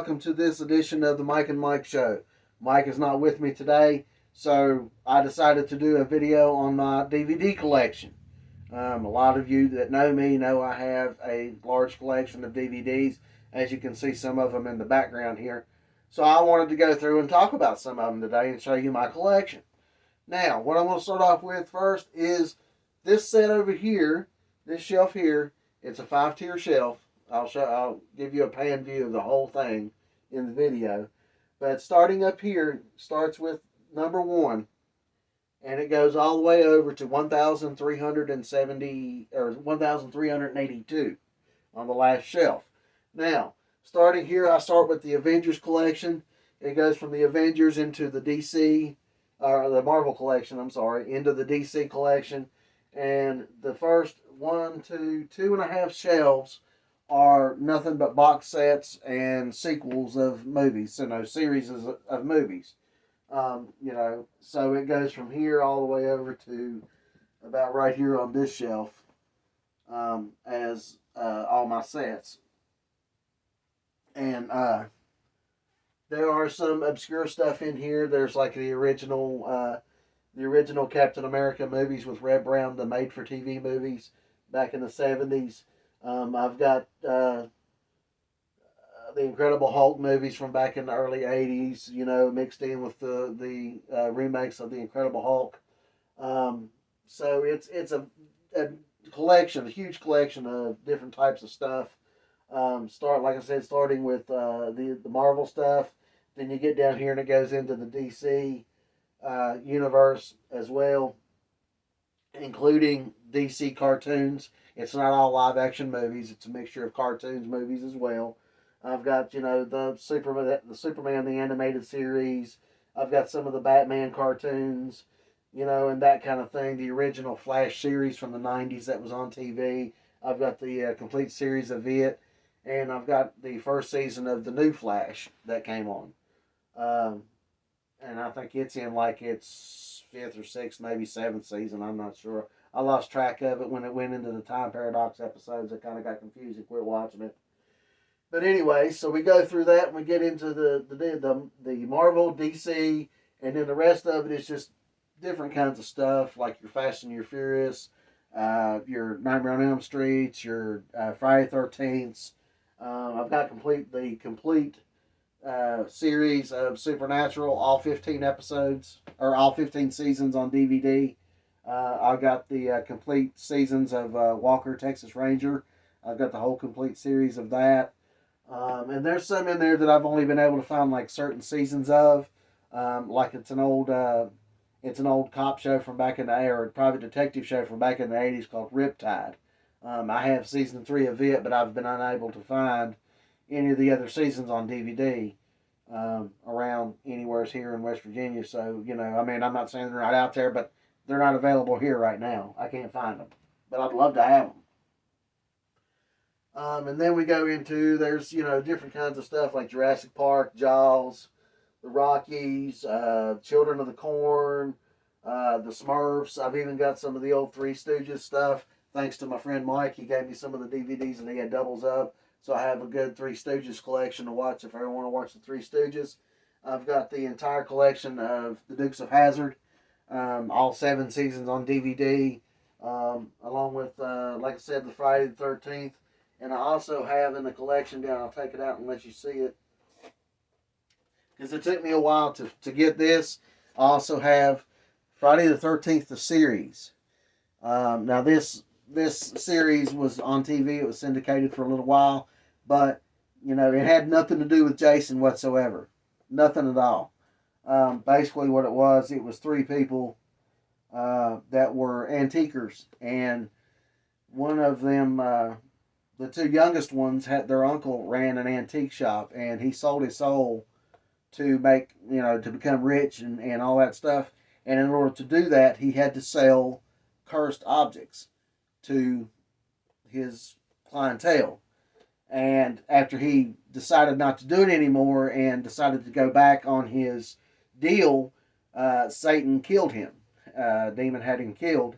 welcome to this edition of the Mike and Mike Show. Mike is not with me today, so I decided to do a video on my DVD collection. A lot of you that know me know I have a large collection of DVDs. As you can see, some of them in the background here. So I wanted to go through and talk about some of them today and show you my collection. Now, what I'm going to start off with first is this set over here, this shelf here. It's a 5-tier shelf. I'll give you a pan view of the whole thing in the video. But starting up here starts with number 1, and it goes all the way over to 1,370 or 1,382 on the last shelf. Now, starting here, I start with the Avengers collection. It goes from the Avengers into the DC, or the Marvel collection, I'm sorry, into the DC collection. And the first 2.5 shelves are nothing but box sets and sequels of movies, series of movies. So it goes from here all the way over to about right here on this shelf as all my sets. And there are some obscure stuff in here. There's like the original Captain America movies with Red Brown, the made-for-TV movies back in the 70s. I've got the Incredible Hulk movies from back in the early 80s, mixed in with the remakes of the Incredible Hulk. So it's a collection, a huge collection of different types of stuff. Starting with the Marvel stuff. Then you get down here and it goes into the DC universe as well, including DC cartoons. It's not all live action movies. It's a mixture of cartoons, movies as well. I've got, the Superman, the animated series. I've got some of the Batman cartoons, and that kind of thing. The original Flash series from the 90s that was on TV. I've got the complete series of it. And I've got the first season of the new Flash that came on. And I think it's in like its 5th or 6th, maybe 7th season. I'm not sure. I lost track of it when it went into the time paradox episodes. I kind of got confused and quit watching it. But anyway, so we go through that and we get into the Marvel, DC, and then the rest of it is just different kinds of stuff like your Fast and your Furious, your Nightmare on Elm Street, your Friday 13th. I've got the complete series of Supernatural, all 15 episodes, or all 15 seasons on DVD. I've got the complete seasons of Walker, Texas Ranger. I've got the whole complete series of that. And there's some in there that I've only been able to find like certain seasons of. Like it's an old cop show from back in the or a private detective show from back in the 80s called Riptide. I have season 3 of it, but I've been unable to find any of the other seasons on DVD around anywhere here in West Virginia. So, I'm not saying they're not out there, but they're not available here right now. I can't find them, but I'd love to have them. And then we go into, there's, different kinds of stuff like Jurassic Park, Jaws, the Rockies, Children of the Corn, the Smurfs. I've even got some of the old Three Stooges stuff. Thanks to my friend Mike, he gave me some of the DVDs and he had doubles up. So I have a good Three Stooges collection to watch if I ever want to watch the Three Stooges. I've got the entire collection of the Dukes of Hazzard, all 7 seasons on DVD, along with, like I said, the Friday the 13th. And I also have in the collection down, I'll take it out and let you see it, because it took me a while to get this. I also have Friday the 13th, the series. Now this series was on TV. It was syndicated for a little while, but it had nothing to do with Jason whatsoever. Nothing at all. Basically what it was 3 people that were antiquers, and one of them, the 2 youngest ones, had their uncle ran an antique shop, and he sold his soul to make, to become rich and all that stuff. And in order to do that, he had to sell cursed objects to his clientele. And after he decided not to do it anymore and decided to go back on his deal, Satan killed him. Demon had him killed.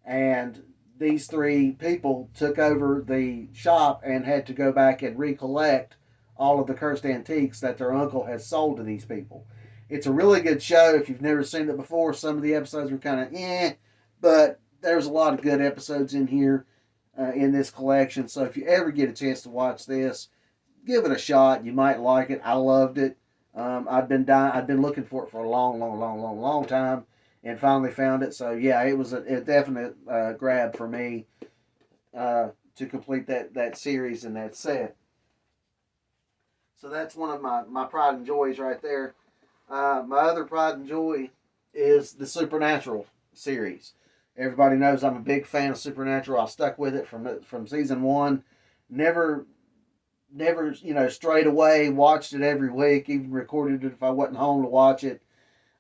And these 3 people took over the shop and had to go back and recollect all of the cursed antiques that their uncle has sold to these people. It's a really good show. If you've never seen it before, some of the episodes are kind of but there's a lot of good episodes in here in this collection. So if you ever get a chance to watch this, give it a shot. You might like it. I loved it. I've been looking for it for a long time, and finally found it. So yeah, it was a definite grab for me to complete that series and that set. So that's one of my pride and joys right there. My other pride and joy is the Supernatural series. Everybody knows I'm a big fan of Supernatural. I stuck with it from season one. Never strayed away. Watched it every week. Even recorded it if I wasn't home to watch it.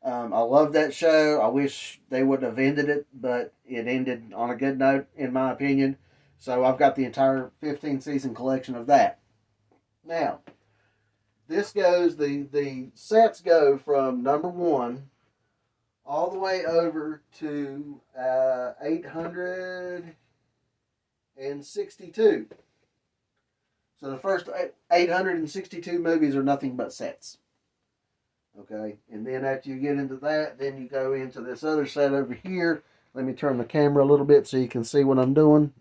I love that show. I wish they wouldn't have ended it, but it ended on a good note, in my opinion. So I've got the entire 15 season collection of that. Now, the sets go from number 1 all the way over to 862. So the first 862 movies are nothing but sets. Okay, and then after you get into that, then you go into this other set over here. Let me turn the camera a little bit so you can see what I'm doing.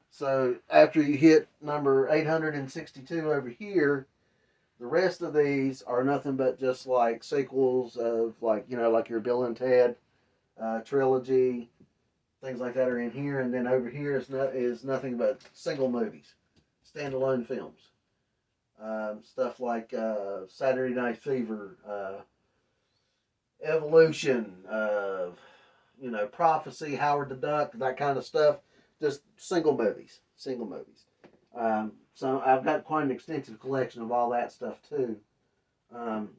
So after you hit number 862 over here, the rest of these are nothing but just like sequels of like your Bill and Ted trilogy, things like that are in here, and then over here is nothing but single movies, standalone films. Stuff like Saturday Night Fever, Evolution, Prophecy, Howard the Duck, that kind of stuff. Just single movies. So I've got quite an extensive collection of all that stuff too.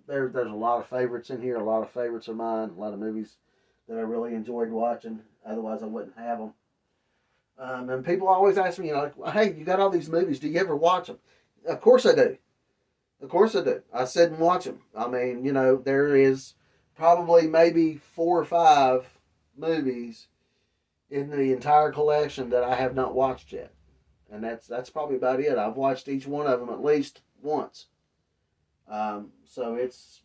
There's a lot of favorites in here. A lot of favorites of mine. A lot of movies that I really enjoyed watching. Otherwise, I wouldn't have them. And people always ask me, hey, you got all these movies. Do you ever watch them? Of course I do. I sit and watch them. I mean, there is probably maybe 4 or 5 movies in the entire collection that I have not watched yet. And that's probably about it. I've watched each one of them at least once. So it's,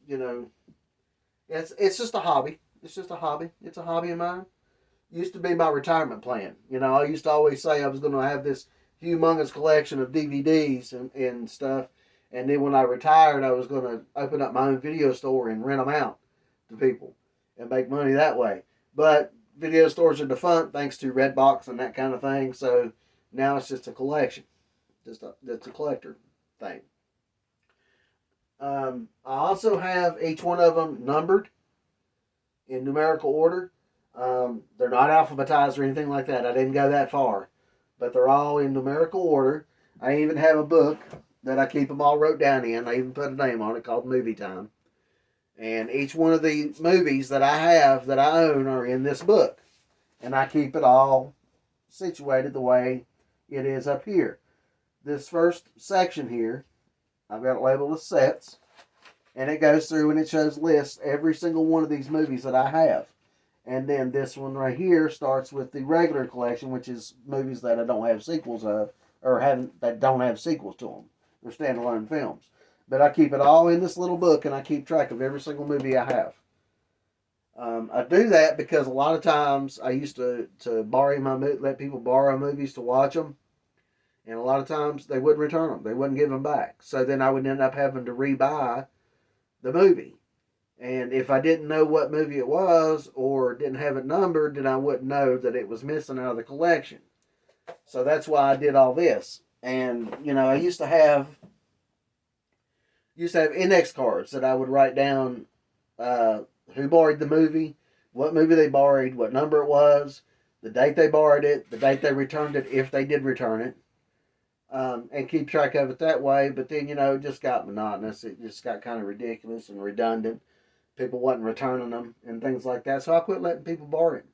it's just a hobby. It's just a hobby. It's a hobby of mine. Used to be my retirement plan. I used to always say I was going to have this humongous collection of DVDs and stuff. And then when I retired, I was going to open up my own video store and rent them out to people and make money that way. But video stores are defunct thanks to Redbox and that kind of thing. So now it's just a collection. Just a collector thing. I also have each one of them numbered in numerical order. They're not alphabetized or anything like that. I didn't go that far. But they're all in numerical order. I even have a book that I keep them all wrote down in. I even put a name on it called Movie Time. And each one of the movies that I have that I own are in this book. And I keep it all situated the way it is up here. This first section here, I've got it labeled as sets. And it goes through and it shows lists every single one of these movies that I have. And then this one right here starts with the regular collection, which is movies that I don't have sequels of, or that don't have sequels to them. They're standalone films. But I keep it all in this little book, and I keep track of every single movie I have. I do that because a lot of times I used to let people borrow movies to watch them, and a lot of times they wouldn't return them. They wouldn't give them back. So then I would end up having to rebuy the movie. And if I didn't know what movie it was or didn't have it numbered, then I wouldn't know that it was missing out of the collection. So that's why I did all this. And, I used to have index cards that I would write down who borrowed the movie, what movie they borrowed, what number it was, the date they borrowed it, the date they returned it, if they did return it, and keep track of it that way. But then, it just got monotonous. It just got kind of ridiculous and redundant. People wasn't returning them and things like that. So I quit letting people borrow them.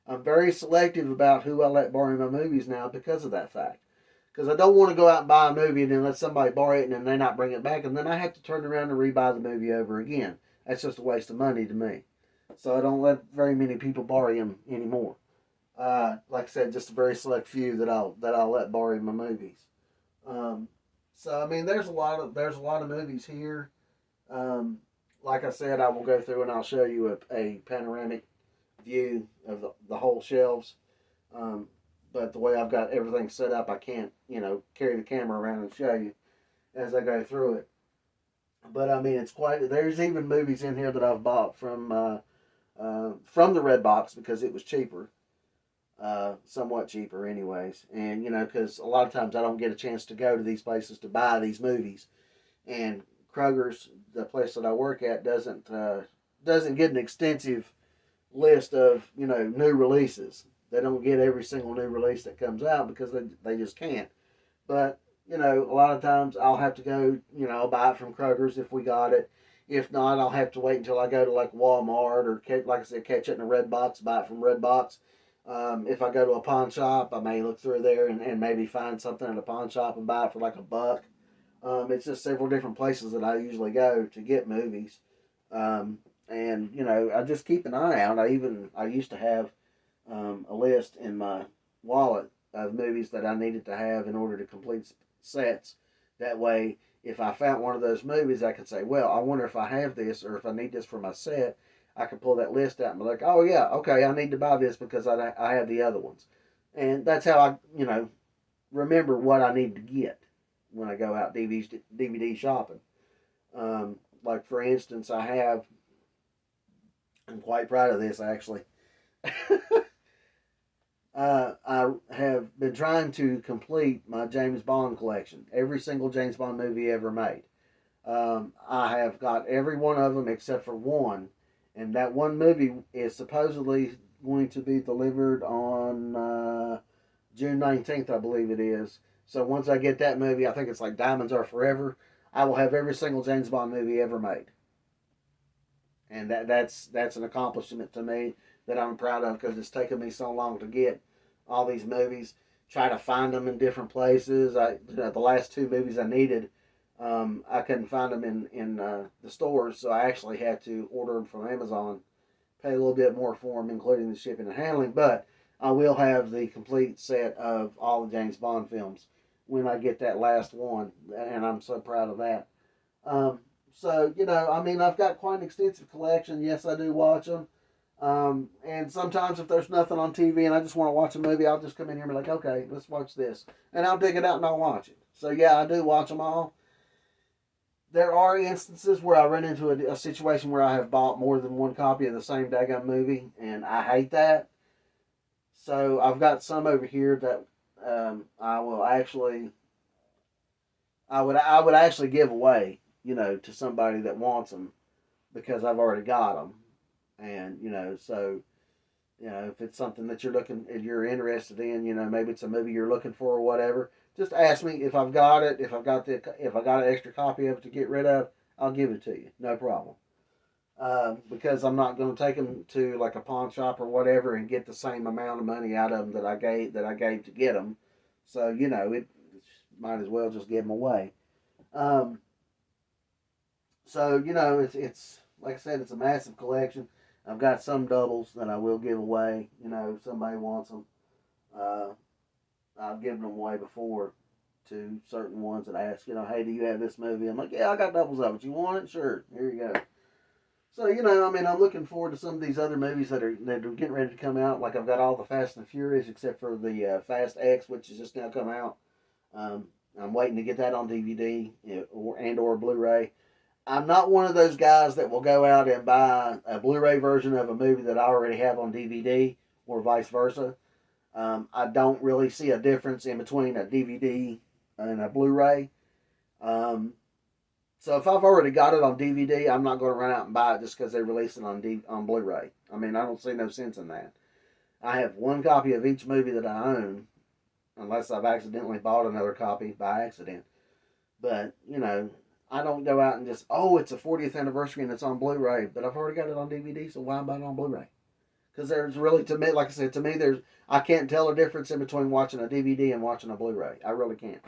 I'm very selective about who I let borrow my movies now because of that fact. Because I don't want to go out and buy a movie and then let somebody borrow it and then they not bring it back. And then I have to turn around and rebuy the movie over again. That's just a waste of money to me. So I don't let very many people borrow them anymore. Like I said, just a very select few that I'll let borrow my movies. Um, so I mean, there's a lot of movies here. Um, like I said, I will go through and I'll show you a panoramic view of the whole shelves. Um, but the way I've got everything set up, I can't carry the camera around and show you as I go through it. But I mean, it's quite. There's even movies in here that I've bought from the Red Box because it was cheaper, somewhat cheaper, anyways. And because a lot of times I don't get a chance to go to these places to buy these movies, and Kroger's, the place that I work at, doesn't get an extensive list of new releases. They don't get every single new release that comes out because they just can't. But a lot of times I'll have to go. I'll buy it from Kroger's if we got it. If not, I'll have to wait until I go to like Walmart or like I said, catch it in a Red Box, buy it from Red Box. If I go to a pawn shop, I may look through there and maybe find something at a pawn shop and buy it for like a buck. It's just several different places that I usually go to get movies. And I just keep an eye out. I used to have a list in my wallet of movies that I needed to have in order to complete sets. That way, if I found one of those movies, I could say, well, I wonder if I have this or if I need this for my set. I could pull that list out and be like, oh yeah, okay, I need to buy this because I have the other ones. And that's how I remember what I need to get when I go out DVD shopping. Like for instance, I'm quite proud of this actually. I have been trying to complete my James Bond collection. Every single James Bond movie ever made. I have got every one of them except for one, and that one movie is supposedly going to be delivered on June 19th, I believe it is. So once I get that movie, I think it's like Diamonds Are Forever. I will have every single James Bond movie ever made, and that's an accomplishment to me that I'm proud of because it's taken me so long to get all these movies. Try to find them in different places. The last two movies I needed, I couldn't find them in the stores, so I actually had to order them from Amazon. Pay a little bit more for them, including the shipping and handling. But I will have the complete set of all the James Bond films when I get that last one, and I'm so proud of that. Um, so I mean, I've got quite an extensive collection. Yes, I do watch them. And sometimes if there's nothing on TV and I just want to watch a movie, I'll just come in here and be like, okay, let's watch this, and I'll dig it out and I'll watch it. So yeah, I do watch them all. There are instances where I run into a situation where I have bought more than one copy of the same daggone movie, and I hate that. So I've got some over here that I will actually, I would actually give away, to somebody that wants them because I've already got them, and so if it's something that if you're interested in, maybe it's a movie you're looking for or whatever, just ask me if I've got it. If I got an extra copy of it to get rid of, I'll give it to you, no problem. Because I'm not going to take them to like a pawn shop or whatever and get the same amount of money out of them that I gave to get them. So it might as well just give them away. Um, so it's like I said, it's a massive collection. I've got some doubles that I will give away. If somebody wants them, uh, I've given them away before to certain ones that ask, hey, do you have this movie? I'm like, yeah, I got doubles of it. You want it? Sure. Here you go. So I mean, I'm looking forward to some of these other movies that are getting ready to come out. Like I've got all the Fast and Furious except for the Fast X, which has just now come out. Um, I'm waiting to get that on DVD or Blu-ray. I'm not one of those guys that will go out and buy a Blu-ray version of a movie that I already have on DVD or vice versa. I don't really see a difference in between a DVD and a Blu-ray. Um, so if I've already got it on DVD, I'm not going to run out and buy it just because they release it on Blu-ray. I mean, I don't see no sense in that. I have one copy of each movie that I own, unless I've accidentally bought another copy by accident. But I don't go out and just, oh, it's a 40th anniversary and it's on Blu-ray, but I've already got it on DVD, so why buy it on Blu-ray? Because there's really, to me, like I said, to me, I can't tell a difference in between watching a DVD and watching a Blu-ray. I really can't.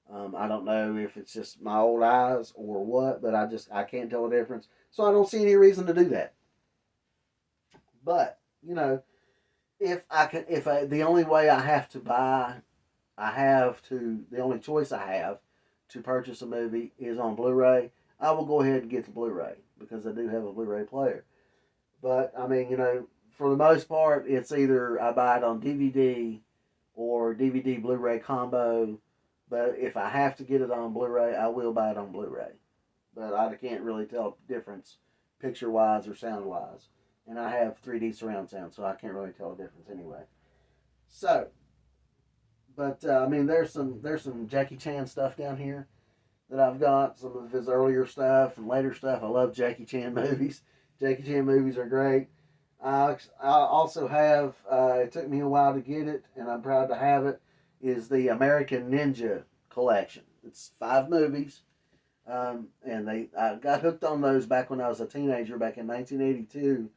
I don't know if it's just my old eyes or what, but I can't tell a difference. So I don't see any reason to do that. But the only way I have to buy, the only choice I have to purchase a movie is on Blu-ray. I will go ahead and get the Blu-ray because I do have a Blu-ray player. But I mean, for the most part, it's either I buy it on DVD or DVD Blu-ray combo. But if I have to get it on Blu-ray, I will buy it on Blu-ray. But I can't really tell the difference picture-wise or sound-wise. And I have 3D surround sound, so I can't really tell the difference anyway. So, but I mean, there's some Jackie Chan stuff down here that I've got. Some of his earlier stuff and later stuff. I love Jackie Chan movies. Jackie Chan movies are great. I also have. It took me a while to get it, and I'm proud to have it. Is the American Ninja collection? It's 5 movies, and I got hooked on those back when I was a teenager, back in 1982.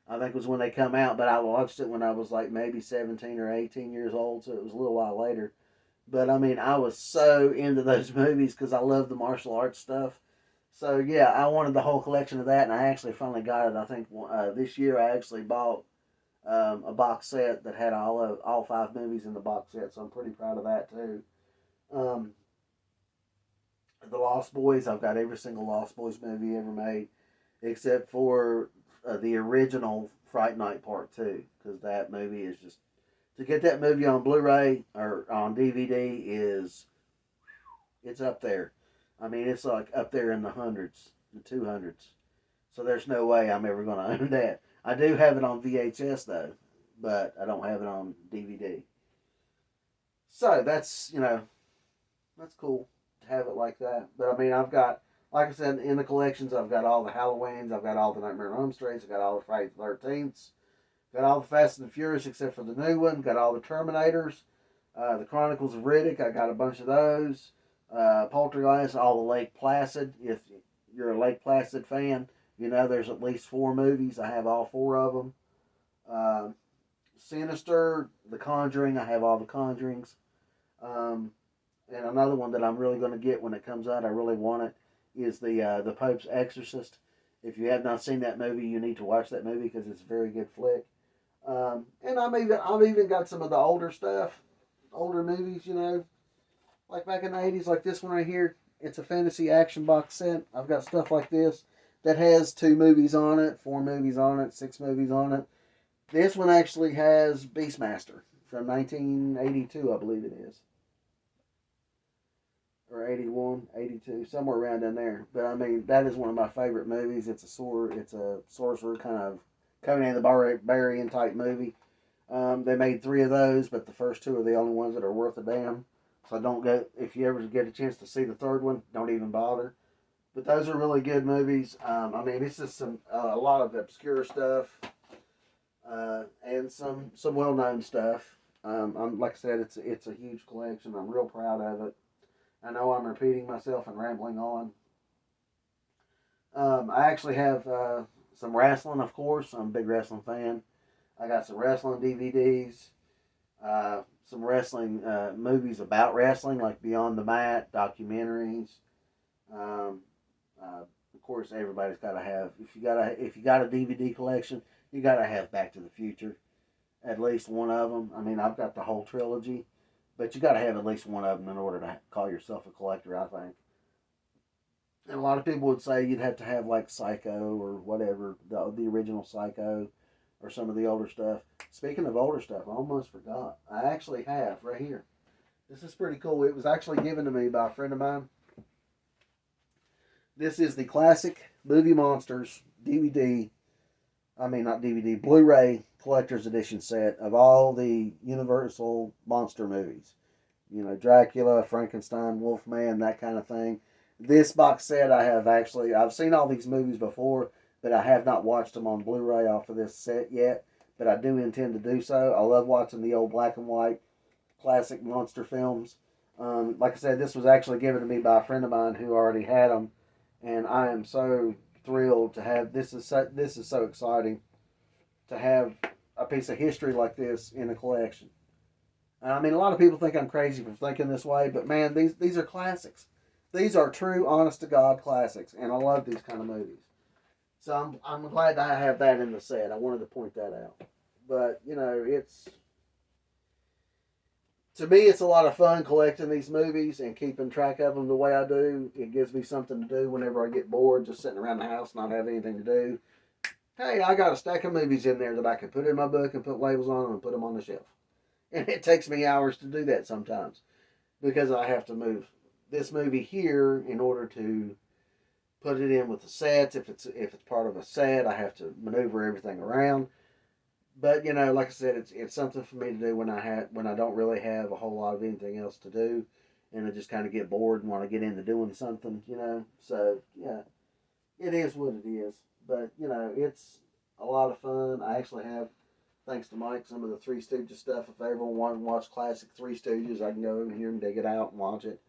I think was when they come out, but I watched it when I was like maybe 17 or 18 years old, so it was a little while later. But I mean, I was so into those movies because I love the martial arts stuff. So yeah, I wanted the whole collection of that, and I actually finally got it. I think this year I actually bought a box set that had all 5 movies in the box set. So I'm pretty proud of that too. Um, the Lost Boys, I've got every single Lost Boys movie ever made, except for the original Fright Night Part Two, because that movie is just to get that movie on Blu-ray or on DVD is it's up there. I mean, it's like up there in the hundreds, the 200s. So there's no way I'm ever going to own that. I do have it on VHS though, but I don't have it on DVD. So that's cool to have it like that. But I mean, I've got, like I said, in the collections, I've got all the Halloweens, I've got all the Nightmare on Elm Streets, I've got all the Friday the 13th, got all the Fast and the Furious except for the new one, got all the Terminators, the Chronicles of Riddick, I got a bunch of those. Poltergeist, all the Lake Placid. If you're a Lake Placid fan, there's at least 4 movies. I have all 4 of them. Uh, Sinister, The Conjuring. I have all the Conjurings. Um, and another one that I'm really going to get when it comes out, I really want it, is the Pope's Exorcist. If you have not seen that movie, you need to watch that movie because it's a very good flick. And I've even got some of the older stuff, older movies, like back in the 80s, like this one right here. It's a fantasy action box set. I've got stuff like this that has 2 movies on it, 4 movies on it, 6 movies on it. This one actually has Beastmaster from 1982, I believe it is. Or 81, 82, somewhere around in there. But I mean, that is one of my favorite movies. It's a sorcerer kind of Conan the Barbarian type movie. They made 3 of those, but the first 2 are the only ones that are worth a damn. So don't go, if you ever get a chance to see the third one, don't even bother. But those are really good movies. I mean, it's just a lot of obscure stuff, and some well known stuff. Like I said, it's a huge collection. I'm real proud of it. I know I'm repeating myself and rambling on. I actually have some wrestling, of course. I'm a big wrestling fan. I got some wrestling DVDs. Some wrestling movies about wrestling, like Beyond the Mat, documentaries. Um, of course, everybody's got to have. If you got a DVD collection, you got to have Back to the Future, at least one of them. I mean, I've got the whole trilogy, but you got to have at least one of them in order to call yourself a collector, I think. And a lot of people would say you'd have to have like Psycho or whatever, the original Psycho, or some of the older stuff. Speaking of older stuff, I almost forgot. I actually have right here. This is pretty cool. It was actually given to me by a friend of mine. This is the classic Movie Monsters DVD. I mean, not DVD, Blu-ray collector's edition set of all the Universal monster movies. Dracula, Frankenstein, Wolfman, that kind of thing. This box set I've seen all these movies before, but I have not watched them on Blu-ray off of this set yet, but I do intend to do so. I love watching the old black and white classic monster films. Like I said, this was actually given to me by a friend of mine who already had them, and I am so thrilled to have this. This is so exciting to have a piece of history like this in a collection. I mean, a lot of people think I'm crazy for thinking this way, but man, these are classics. These are true, honest to God classics, and I love these kind of movies. So I'm glad that I have that in the set. I wanted to point that out. But, you know, to me, it's a lot of fun collecting these movies and keeping track of them the way I do. It gives me something to do whenever I get bored, just sitting around the house, not having anything to do. Hey, I got a stack of movies in there that I can put in my book and put labels on them and put them on the shelf. And it takes me hours to do that sometimes because I have to move this movie here in order to put it in with the sets. If it's part of a set, I have to maneuver everything around. But, you know, like I said, it's something for me to do when I don't really have a whole lot of anything else to do, and I just kind of get bored and want to get into doing something, you know. So, yeah, it is what it is. But, you know, it's a lot of fun. I actually have, thanks to Mike, some of the Three Stooges stuff. If I ever want to watch classic Three Stooges, I can go over here and dig it out and watch it.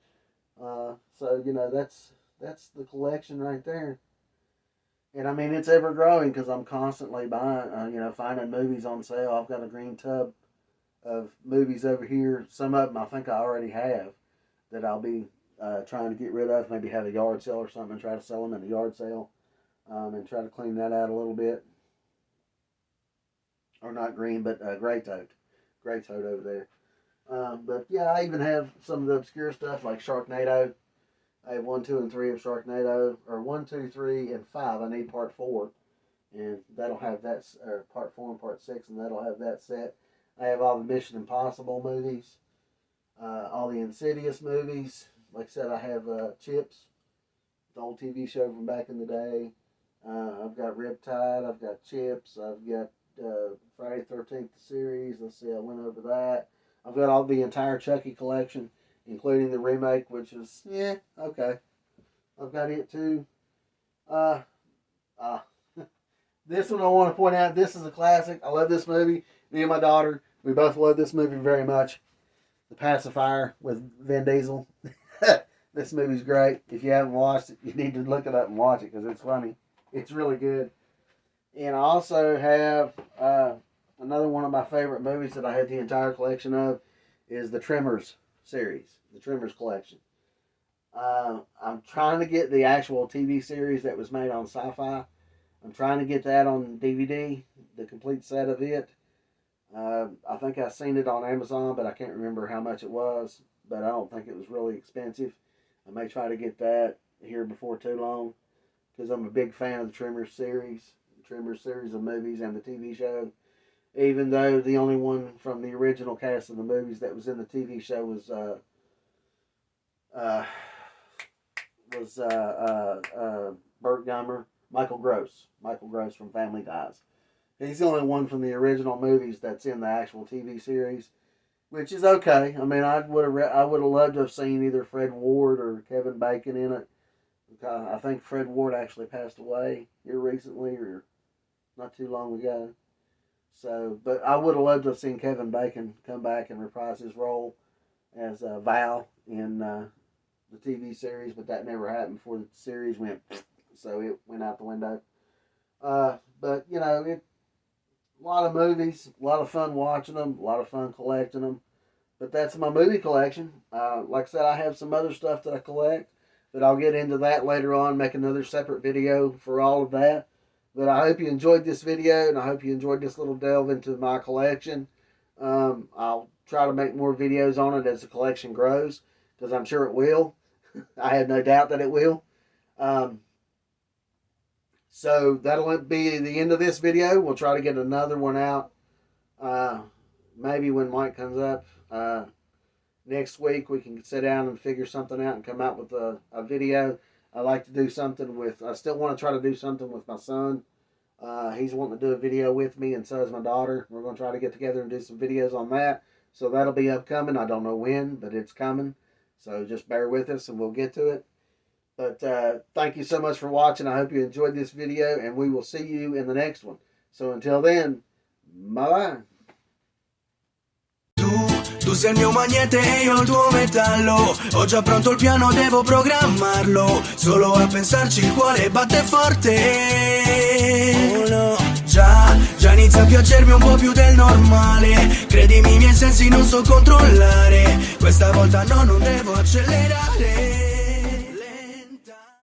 So, you know, that's the collection right there. And I mean, it's ever growing because I'm constantly buying, finding movies on sale. I've got a green tub of movies over here. Some of them I think I already have that I'll be trying to get rid of. Maybe have a yard sale or something and try to sell them at a yard sale and try to clean that out a little bit. Or not green, but gray toad. Gray toad over there. But yeah, I even have some of the obscure stuff like Sharknado. I have 1, 2, and 3 of Sharknado, or 1, 2, 3, and 5. I need part 4, and that'll have that, or part 4 and part 6, and that'll have that set. I have all the Mission Impossible movies, all the Insidious movies. Like I said, I have Chips, the old TV show from back in the day. I've got Riptide. I've got Chips. I've got Friday the 13th series. Let's see, I went over that. I've got all the entire Chucky collection, including the remake, which is, yeah, okay. I've got it too. This one I want to point out, this is a classic. I love this movie. Me and my daughter, we both love this movie very much. The Pacifier with Vin Diesel. This movie's great. If you haven't watched it, you need to look it up and watch it because it's funny. It's really good. And I also have another one of my favorite movies that I had the entire collection of is the Tremors series, the Tremors collection. I'm trying to get the actual TV series that was made on Sci-Fi. I'm trying to get that on DVD, the complete set of it. I think I've seen it on Amazon, but I can't remember how much it was. But I don't think it was really expensive. I may try to get that here before too long because I'm a big fan of the Tremors series. The Tremors series of movies and the TV show. Even though the only one from the original cast of the movies that was in the TV show was Burt Gummer, Michael Gross from Family Ties. He's the only one from the original movies that's in the actual TV series, which is okay. I mean, I would have loved to have seen either Fred Ward or Kevin Bacon in it. I think Fred Ward actually passed away here recently or not too long ago. So, but I would have loved to have seen Kevin Bacon come back and reprise his role as Val in the TV series, but that never happened before the series went, so it went out the window. But, you know, a lot of movies, a lot of fun watching them, a lot of fun collecting them. But that's my movie collection. Like I said, I have some other stuff that I collect, but I'll get into that later on, make another separate video for all of that. But I hope you enjoyed this video, and I hope you enjoyed this little delve into my collection. I'll try to make more videos on it as the collection grows, because I'm sure it will. I have no doubt that it will. So that'll be the end of this video. We'll try to get another one out maybe when Mike comes up next week. We can sit down and figure something out and come out with a video. I like to do something with, I still want to try to do something with my son. He's wanting to do a video with me, and so is my daughter. We're going to try to get together and do some videos on that. So that'll be upcoming. I don't know when, but it's coming. So just bear with us and we'll get to it. But thank you so much for watching. I hope you enjoyed this video, and we will see you in the next one. So until then, bye-bye. Tu sei il mio magnete e io il tuo metallo. Ho già pronto il piano, devo programmarlo. Solo a pensarci il cuore batte forte. Oh no. Già inizia a piacermi un po' più del normale. Credimi, i miei sensi non so controllare. Questa volta no, non devo accelerare.